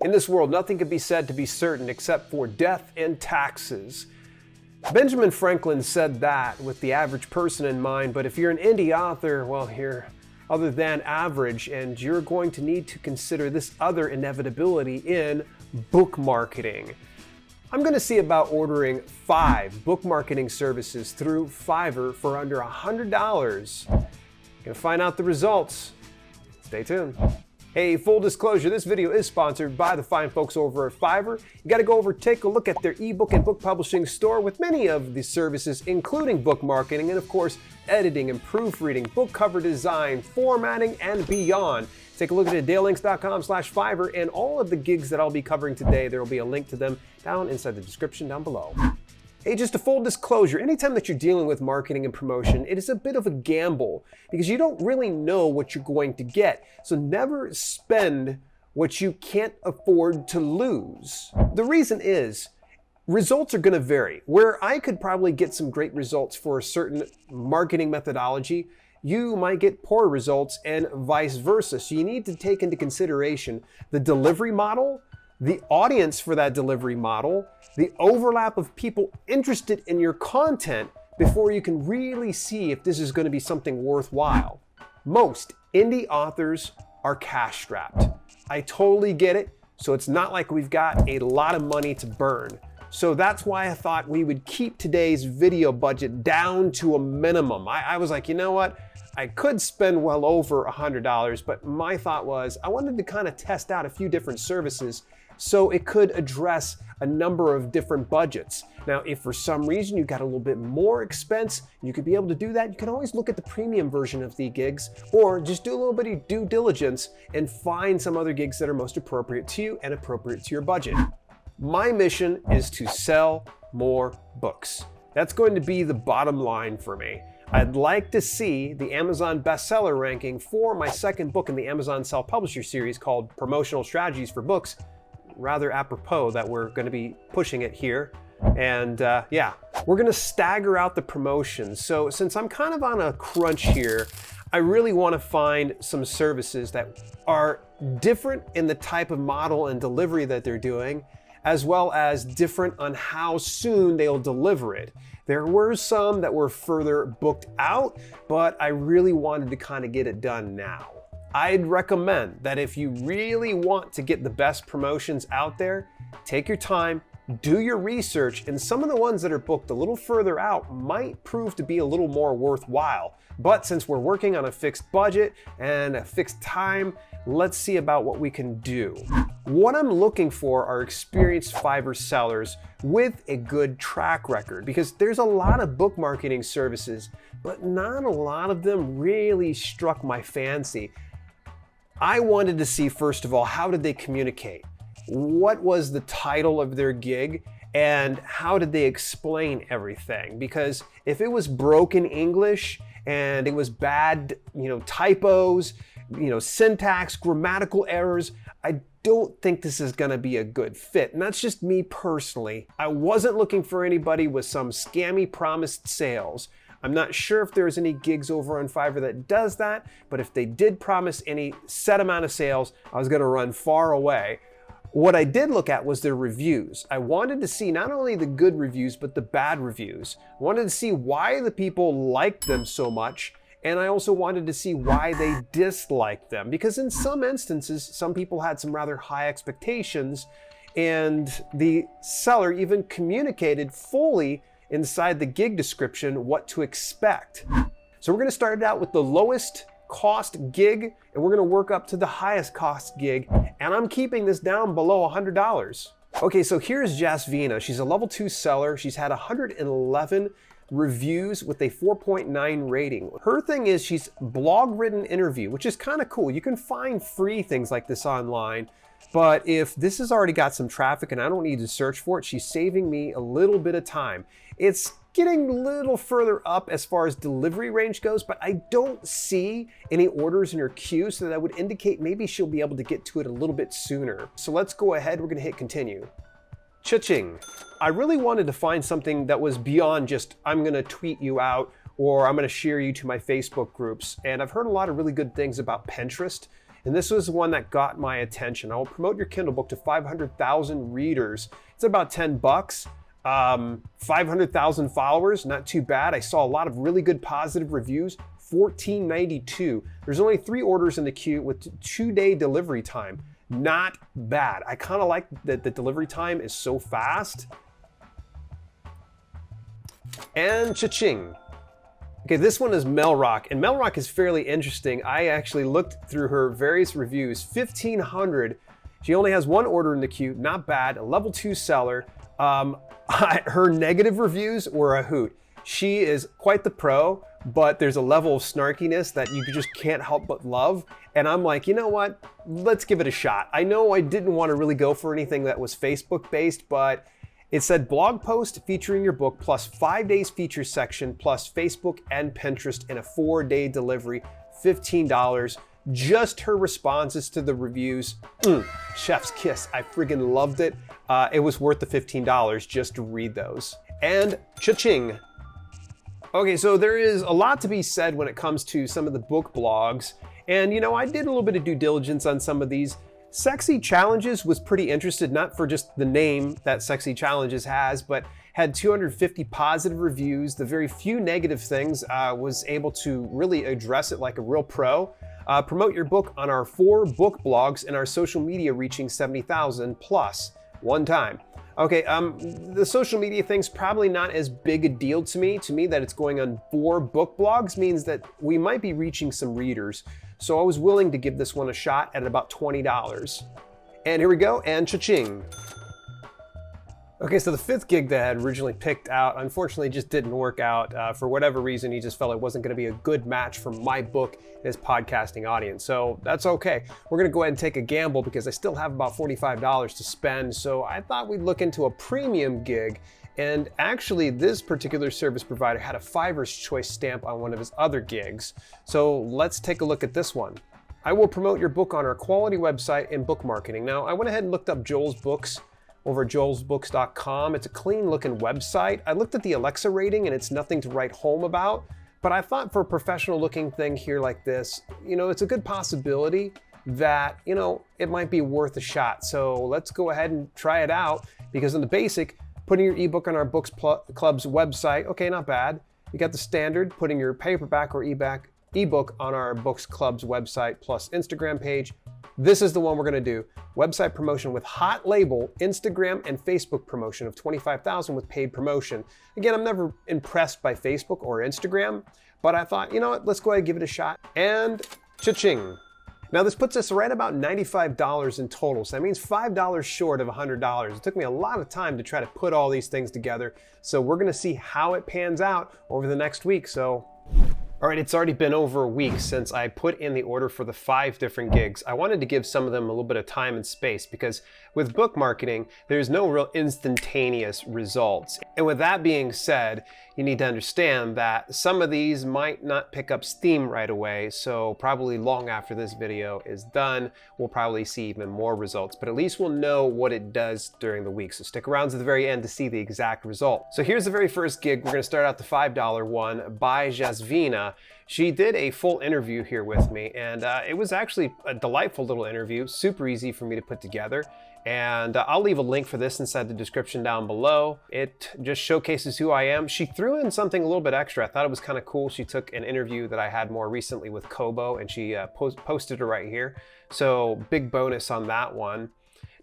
In this world, nothing can be said to be certain except for death and taxes. Benjamin Franklin said that with the average person in mind, but if you're an indie author, well, you're other than average, and you're going to need to consider this other inevitability in book marketing. I'm going to see about ordering 5 book marketing services through Fiverr for under $100. Gonna find out the results. Stay tuned. Hey, full disclosure, this video is sponsored by the fine folks over at Fiverr. You gotta go over, take a look at their ebook and book publishing store with many of the services, including book marketing and of course, editing and proofreading, book cover design, formatting, and beyond. Take a look at dalelinks.com/Fiverr and all of the gigs that I'll be covering today. There will be a link to them down inside the description down below. Hey, just a full disclosure, anytime that you're dealing with marketing and promotion, it is a bit of a gamble because you don't really know what you're going to get. So never spend what you can't afford to lose. The reason is, results are going to vary. Where I could probably get some great results for a certain marketing methodology, you might get poor results and vice versa. So you need to take into consideration the delivery model, the audience for that delivery model, the overlap of people interested in your content before you can really see if this is going to be something worthwhile. Most indie authors are cash strapped. I totally get it. So it's not like we've got a lot of money to burn. So that's why I thought we would keep today's video budget down to a minimum. I was like, you know what? I could spend well over $100, but my thought was I wanted to kind of test out a few different services so it could address a number of different budgets. Now, if for some reason you got a little bit more expense, you could be able to do that. You can always look at the premium version of the gigs or just do a little bit of due diligence and find some other gigs that are most appropriate to you and appropriate to your budget. My mission is to sell more books. That's going to be the bottom line for me. I'd like to see the Amazon bestseller ranking for my second book in the Amazon Self-Publisher series called Promotional Strategies for Books. Rather apropos that we're going to be pushing it here. And yeah, we're going to stagger out the promotions. So since I'm kind of on a crunch here, I really want to find some services that are different in the type of model and delivery that they're doing, as well as different on how soon they'll deliver it. There were some that were further booked out, but I really wanted to kind of get it done now. I'd recommend that if you really want to get the best promotions out there, take your time, do your research, and some of the ones that are booked a little further out might prove to be a little more worthwhile. But since we're working on a fixed budget and a fixed time, let's see about what we can do. What I'm looking for are experienced Fiverr sellers with a good track record, because there's a lot of book marketing services, but not a lot of them really struck my fancy. I wanted to see, first of all, how did they communicate? What was the title of their gig? And how did they explain everything? Because if it was broken English and it was bad, typos, syntax, grammatical errors, I don't think this is gonna be a good fit. And that's just me personally. I wasn't looking for anybody with some scammy promised sales. I'm not sure if there's any gigs over on Fiverr that does that, but if they did promise any set amount of sales, I was gonna run far away. What I did look at was their reviews. I wanted to see not only the good reviews, but the bad reviews. I wanted to see why the people liked them so much, and I also wanted to see why they disliked them, because in some instances, some people had some rather high expectations, and the seller even communicated fully inside the gig description what to expect. So we're gonna start it out with the lowest cost gig, and we're gonna work up to the highest cost gig, and I'm keeping this down below $100. Okay, so here's Jasvina. She's a level 2 seller. She's had 111 reviews with a 4.9 rating. Her thing is she's blog written interview, which is kind of cool. You can find free things like this online, but if this has already got some traffic and I don't need to search for it, she's saving me a little bit of time. It's getting a little further up as far as delivery range goes, but I don't see any orders in her queue, so that would indicate maybe she'll be able to get to it a little bit sooner. So let's go ahead, we're gonna hit continue. Cha-ching. I really wanted to find something that was beyond just, I'm gonna tweet you out or I'm gonna share you to my Facebook groups. And I've heard a lot of really good things about Pinterest. and this was one that got my attention. I will promote your Kindle book to 500,000 readers. It's about 10 bucks. 500,000 followers, not too bad. I saw a lot of really good positive reviews. $14.92. There's only 3 orders in the queue with 2-day delivery time. Not bad. I kind of like that the delivery time is so fast. And cha-ching. Okay, this one is Melrock, and Melrock is fairly interesting. I actually looked through her various reviews. 1,500. She only has 1 order in the queue. Not bad. A level 2 seller. Her negative reviews were a hoot. She is quite the pro, but there's a level of snarkiness that you just can't help but love. And I'm like, you know what? Let's give it a shot. I know I didn't want to really go for anything that was Facebook based, but it said blog post featuring your book plus 5 days feature section plus Facebook and Pinterest in a 4-day delivery, $15. Just her responses to the reviews. Chef's kiss. I friggin' loved it. It was worth the $15 just to read those. And cha-ching. Okay, so there is a lot to be said when it comes to some of the book blogs. And you know, I did a little bit of due diligence on some of these. Sexy Challenges was pretty interested, not for just the name that Sexy Challenges has, but had 250 positive reviews. The very few negative things was able to really address it like a real pro. Promote your book on our 4 book blogs and our social media reaching 70,000 plus one time. Okay, the social media thing's probably not as big a deal to me. To me, that it's going on 4 book blogs means that we might be reaching some readers. So I was willing to give this one a shot at about $20. And here we go, and cha-ching. Okay, so the 5th gig that I had originally picked out, unfortunately just didn't work out. For whatever reason, he just felt it wasn't gonna be a good match for my book and his podcasting audience. So that's okay. We're gonna go ahead and take a gamble because I still have about $45 to spend. So I thought we'd look into a premium gig. And actually, this particular service provider had a Fiverr's Choice stamp on one of his other gigs. So let's take a look at this one. I will promote your book on our quality website and book marketing. Now, I went ahead and looked up Joel's Books over at joelsbooks.com. It's a clean looking website. I looked at the Alexa rating and it's nothing to write home about, but I thought for a professional looking thing here like this, you know, it's a good possibility that, you know, it might be worth a shot. So let's go ahead and try it out, because in the basic, putting your ebook on our Books Club's website, okay, not bad. You got the standard, putting your paperback or ebook on our Books Club's website plus Instagram page. This is the one we're gonna do. Website promotion with hot label, Instagram and Facebook promotion of 25,000 with paid promotion. Again, I'm never impressed by Facebook or Instagram, but I thought, you know what, let's go ahead and give it a shot. And cha-ching. Now this puts us right about $95 in total, so that means $5 short of $100. It took me a lot of time to try to put all these things together, so we're gonna see how it pans out over the next week. So, all right, it's already been over a week since I put in the order for the 5 different gigs. I wanted to give some of them a little bit of time and space, because with book marketing, there's no real instantaneous results. And with that being said, you need to understand that some of these might not pick up steam right away, so probably long after this video is done, we'll probably see even more results, but at least we'll know what it does during the week. So stick around to the very end to see the exact result. So here's the very first gig. We're gonna start out the $5 one by Jasvina. She did a full interview here with me, and it was actually a delightful little interview, super easy for me to put together. And I'll leave a link for this inside the description down below. It just showcases who I am. She threw in something a little bit extra. I thought it was kind of cool. She took an interview that I had more recently with Kobo, and she posted it right here. So big bonus on that one.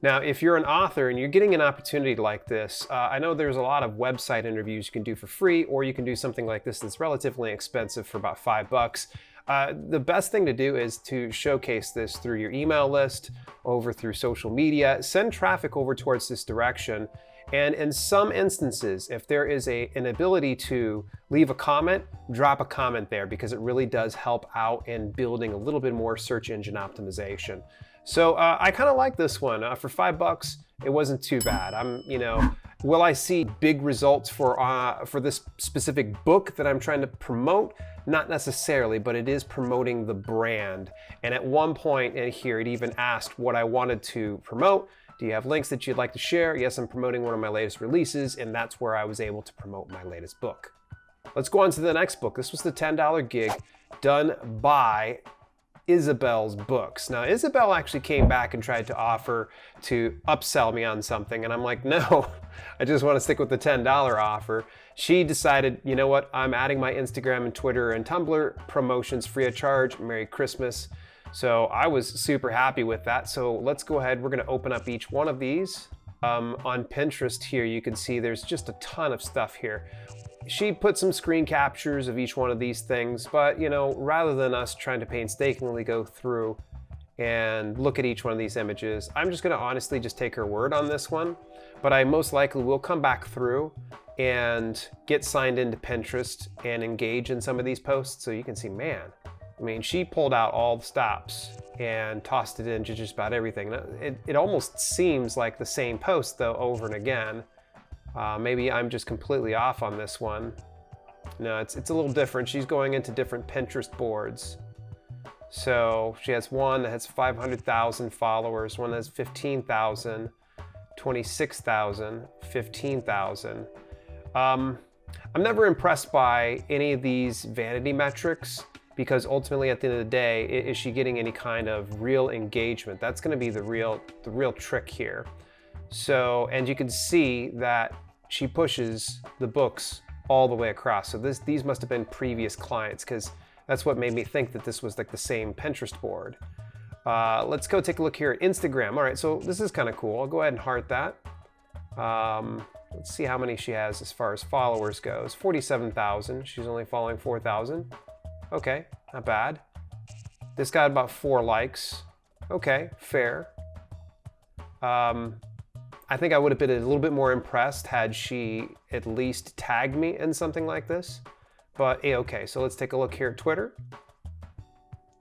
Now, if you're an author and you're getting an opportunity like this, I know there's a lot of website interviews you can do for free, or you can do something like this that's relatively expensive for about $5. The best thing to do is to showcase this through your email list, over through social media, send traffic over towards this direction. And in some instances, if there is an ability to leave a comment, drop a comment there, because it really does help out in building a little bit more search engine optimization. So I kind of like this one. For $5, it wasn't too bad. Will I see big results for this specific book that I'm trying to promote? Not necessarily, but it is promoting the brand. And at one point in here, it even asked what I wanted to promote. Do you have links that you'd like to share? Yes, I'm promoting one of my latest releases, and that's where I was able to promote my latest book. Let's go on to the next book. This was the $10 gig done by Isabel's books. Now, Isabel actually came back and tried to offer to upsell me on something, and I'm like, no, I just want to stick with the $10 offer. She decided, you know what, I'm adding my Instagram and Twitter and Tumblr promotions free of charge. Merry Christmas. So I was super happy with that. So let's go ahead. We're going to open up each one of these. On Pinterest here, you can see there's just a ton of stuff here. She put some screen captures of each one of these things, but you know, rather than us trying to painstakingly go through and look at each one of these images, I'm just going to honestly just take her word on this one. But I most likely will come back through and get signed into Pinterest and engage in some of these posts. So you can see, man, I mean, she pulled out all the stops and tossed it into just about everything. It almost seems like the same post though, over and again. Maybe I'm just completely off on this one. No, it's a little different. She's going into different Pinterest boards. So she has one that has 500,000 followers, one that has 15,000, 26,000, 15,000. I'm never impressed by any of these vanity metrics because ultimately at the end of the day, is she getting any kind of real engagement? That's going to be the real trick here. So, and you can see that she pushes the books all the way across. So these must have been previous clients because that's what made me think that this was like the same Pinterest board. Let's go take a look here at Instagram. All right, so this is kind of cool. I'll go ahead and heart that. Let's see how many she has as far as followers goes. 47,000. She's only following 4,000. Okay, not bad. This got about 4 likes. Okay, fair. I think I would have been a little bit more impressed had she at least tagged me in something like this. But okay, so let's take a look here at Twitter.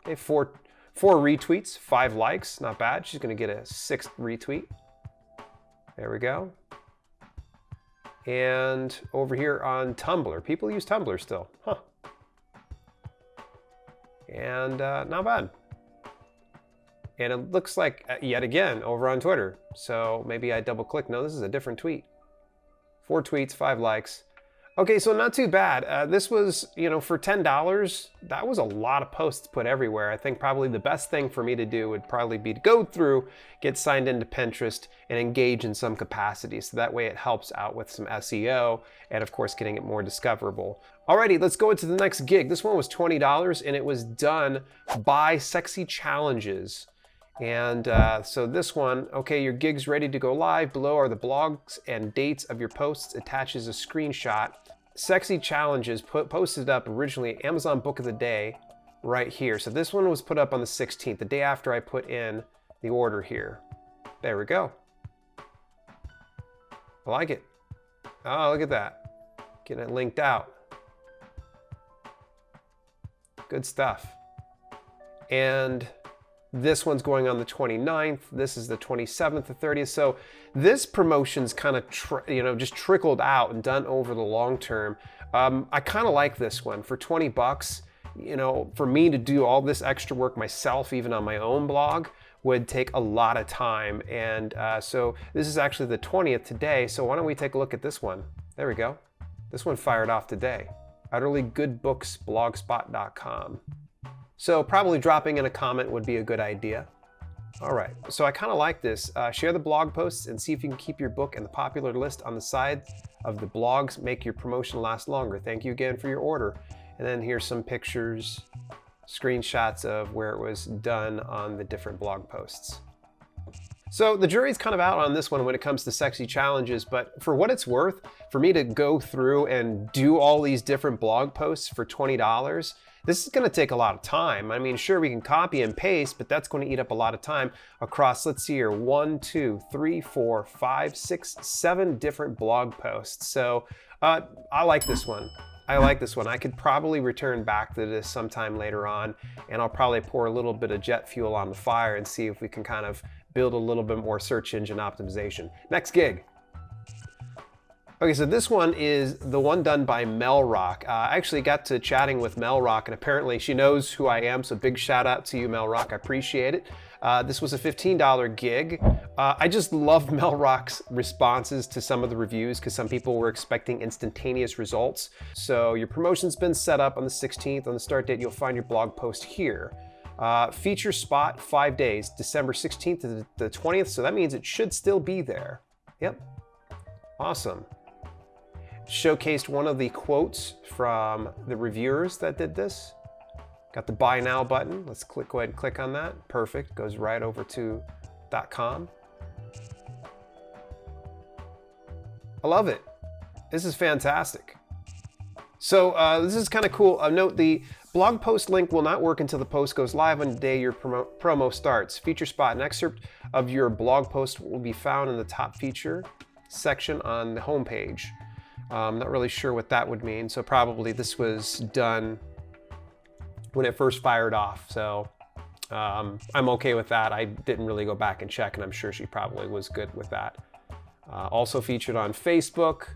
Okay, 4 retweets, 5 likes, not bad. She's gonna get a 6th retweet. There we go. And over here on Tumblr, people use Tumblr still, huh? And not bad. And it looks like, yet again, over on Twitter. So maybe I double click. No, this is a different tweet. 4 tweets, 5 likes. Okay, so not too bad. This was, you know, for $10, that was a lot of posts put everywhere. I think probably the best thing for me to do would probably be to go through, get signed into Pinterest, and engage in some capacity. So that way it helps out with some SEO and of course getting it more discoverable. Alrighty, let's go into the next gig. This one was $20 and it was done by Sexy Challenges. And so this one, okay, your gig's ready to go live. Below are the blogs and dates of your posts. Attaches a screenshot. Sexy Challenges posted up originally Amazon Book of the Day right here. So this one was put up on the 16th, the day after I put in the order here. There we go. I like it. Oh, look at that. Getting it linked out. Good stuff. And this one's going on the 29th. This is the 27th, the 30th. So this promotion's kind of, just trickled out and done over the long term. I kind of like this one for 20 bucks. You know, for me to do all this extra work myself, even on my own blog, would take a lot of time. And so this is actually the 20th today. So why don't we take a look at this one? There we go. This one fired off today. utterlygoodbooksblogspot.com. So probably dropping in a comment would be a good idea. All right, so I kind of like this. Share the blog posts and see if you can keep your book in the popular list on the side of the blogs. Make your promotion last longer. Thank you again for your order. And then here's some pictures, screenshots of where it was done on the different blog posts. So the jury's kind of out on this one when it comes to Sexy Challenges, but for what it's worth, for me to go through and do all these different blog posts for $20, this is going to take a lot of time. I mean, sure, we can copy and paste, but that's going to eat up a lot of time across, let's see here, 1, 2, 3, 4, 5, 6, 7 different blog posts. So I like this one. I like this one. I could probably return back to this sometime later on, and I'll probably pour a little bit of jet fuel on the fire and see if we can kind of build a little bit more search engine optimization. Next gig. Okay, so this one is the one done by Mel Rock. I actually got to chatting with Mel Rock, and apparently she knows who I am, so big shout out to you, Mel Rock. I appreciate it. This was a $15 gig. I just love Mel Rock's responses to some of the reviews because some people were expecting instantaneous results. So your promotion's been set up on the 16th. On the start date, you'll find your blog post here. Feature spot 5 days, December 16th to the 20th. So that means it should still be there. Yep. Awesome. Showcased one of the quotes from the reviewers that did this. Got the buy now button. Let's go ahead and click on that. Perfect. Goes right over to .com. I love it. This is fantastic. So this is kind of cool. Note the blog post link will not work until the post goes live on the day your promo starts. Feature spot, an excerpt of your blog post will be found in the top feature section on the homepage. I'm not really sure what that would mean. So probably this was done when it first fired off. So I'm okay with that. I didn't really go back and check, and I'm sure she probably was good with that. Also featured on Facebook.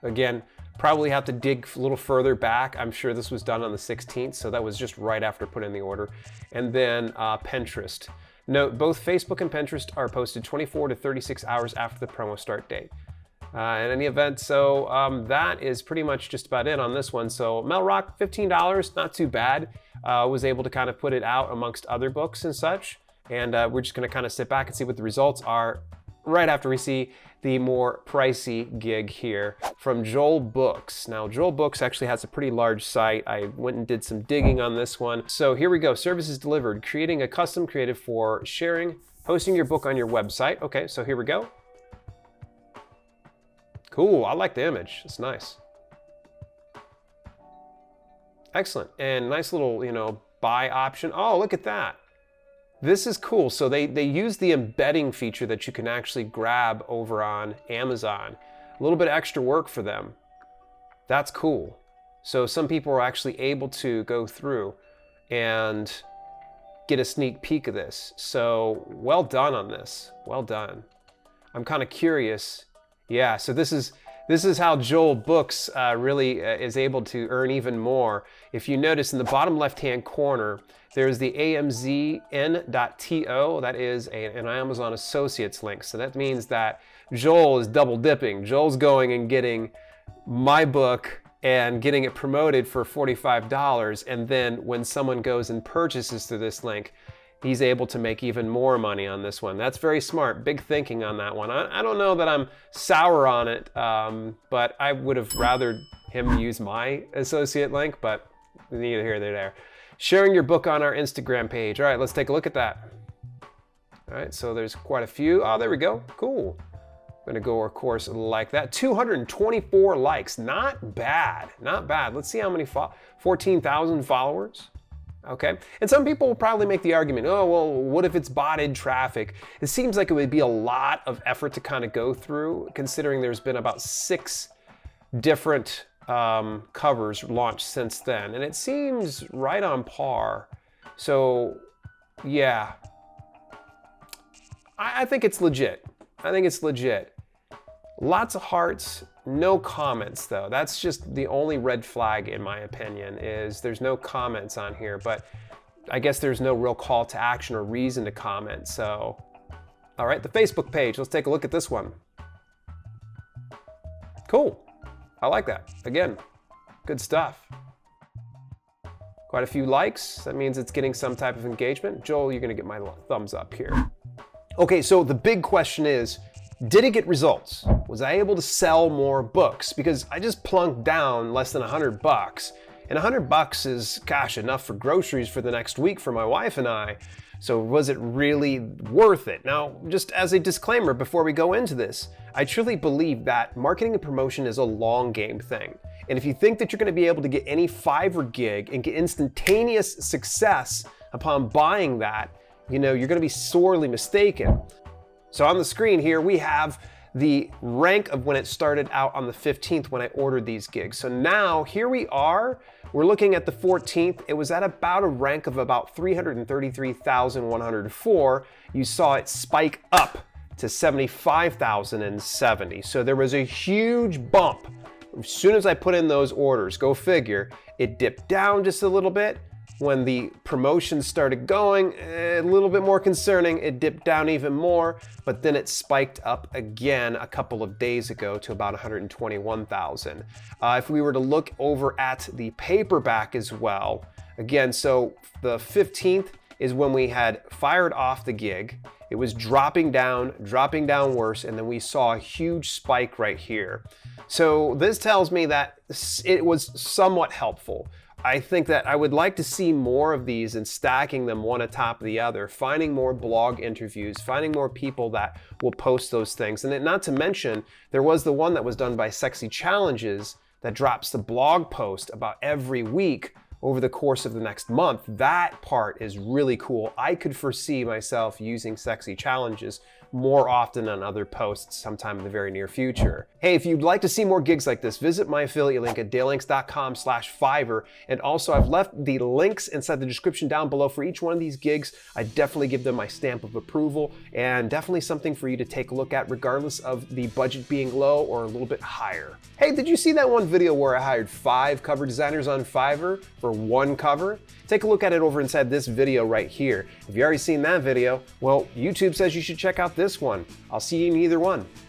Again, probably have to dig a little further back. I'm sure this was done on the 16th, so that was just right after putting in the order. And then Pinterest. Note, both Facebook and Pinterest are posted 24 to 36 hours after the promo start date. In any event, so that is pretty much just about it on this one. So Mel Rock, $15, not too bad. Was able to kind of put it out amongst other books and such. And we're just gonna kind of sit back and see what the results are right after we see the more pricey gig here from Joel Books. Now, Joel Books actually has a pretty large site. I went and did some digging on this one. So here we go. Services delivered. Creating a custom creative for sharing, hosting your book on your website. Okay, so here we go. Cool, I like the image. It's nice. Excellent, and nice little, buy option. Oh, look at that. This is cool. So they use the embedding feature that you can actually grab over on Amazon. A little bit of extra work for them. That's cool. So some people are actually able to go through and get a sneak peek of this. So well done on this. Well done. I'm kind of curious. Yeah, so this is how Joel Books really is able to earn even more. If you notice in the bottom left-hand corner, there's the amzn.to. That is an Amazon Associates link. So that means that Joel is double dipping. Joel's going and getting my book and getting it promoted for $45. And then when someone goes and purchases through this link, he's able to make even more money on this one. That's very smart. Big thinking on that one. I don't know that I'm sour on it, but I would have rather him use my associate link, but neither here nor there. Sharing your book on our Instagram page. All right, let's take a look at that. All right, so there's quite a few. Oh, there we go. Cool. I'm gonna go, of course, like that. 224 likes. Not bad. Not bad. Let's see how many 14,000 followers. Okay, and some people will probably make the argument, oh, well, what if it's botted traffic? It seems like it would be a lot of effort to kind of go through, considering there's been about 6 different covers launched since then, and it seems right on par. So, yeah, I think it's legit. I think it's legit. Lots of hearts, no comments though. That's just the only red flag in my opinion, is there's no comments on here, but I guess there's no real call to action or reason to comment. So, all right, the Facebook page, let's take a look at this one. Cool, I like that. Again, good stuff. Quite a few likes, that means it's getting some type of engagement. Joel, you're gonna get my thumbs up here. Okay, so the big question is, did it get results? Was I able to sell more books? Because I just plunked down less than $100. And $100 is, gosh, enough for groceries for the next week for my wife and I. So was it really worth it? Now, just as a disclaimer before we go into this, I truly believe that marketing and promotion is a long game thing. And if you think that you're gonna be able to get any Fiverr gig and get instantaneous success upon buying that, you're gonna be sorely mistaken. So on the screen here, we have the rank of when it started out on the 15th when I ordered these gigs. So now here we are, we're looking at the 14th. It was at about a rank of about 333,104. You saw it spike up to 75,070. So there was a huge bump. As soon as I put in those orders, go figure, it dipped down just a little bit. When the promotions started going, a little bit more concerning, it dipped down even more, but then it spiked up again a couple of days ago to about 121,000. If we were to look over at the paperback as well, Again, so the 15th is when we had fired off the gig. It was dropping down worse, and then we saw a huge spike right here. So this tells me that it was somewhat helpful. I think that I would like to see more of these and stacking them one atop the other, finding more blog interviews, finding more people that will post those things. And not to mention, there was the one that was done by Sexy Challenges that drops the blog post about every week over the course of the next month. That part is really cool. I could foresee myself using Sexy Challenges more often on other posts sometime in the very near future. Hey, if you'd like to see more gigs like this, visit my affiliate link at dalelinks.com/Fiverr. And also I've left the links inside the description down below for each one of these gigs. I definitely give them my stamp of approval, and definitely something for you to take a look at regardless of the budget being low or a little bit higher. Hey, did you see that one video where I hired 5 cover designers on Fiverr for 1 cover? Take a look at it over inside this video right here. If you've already seen that video, well, YouTube says you should check out this one. I'll see you in either one.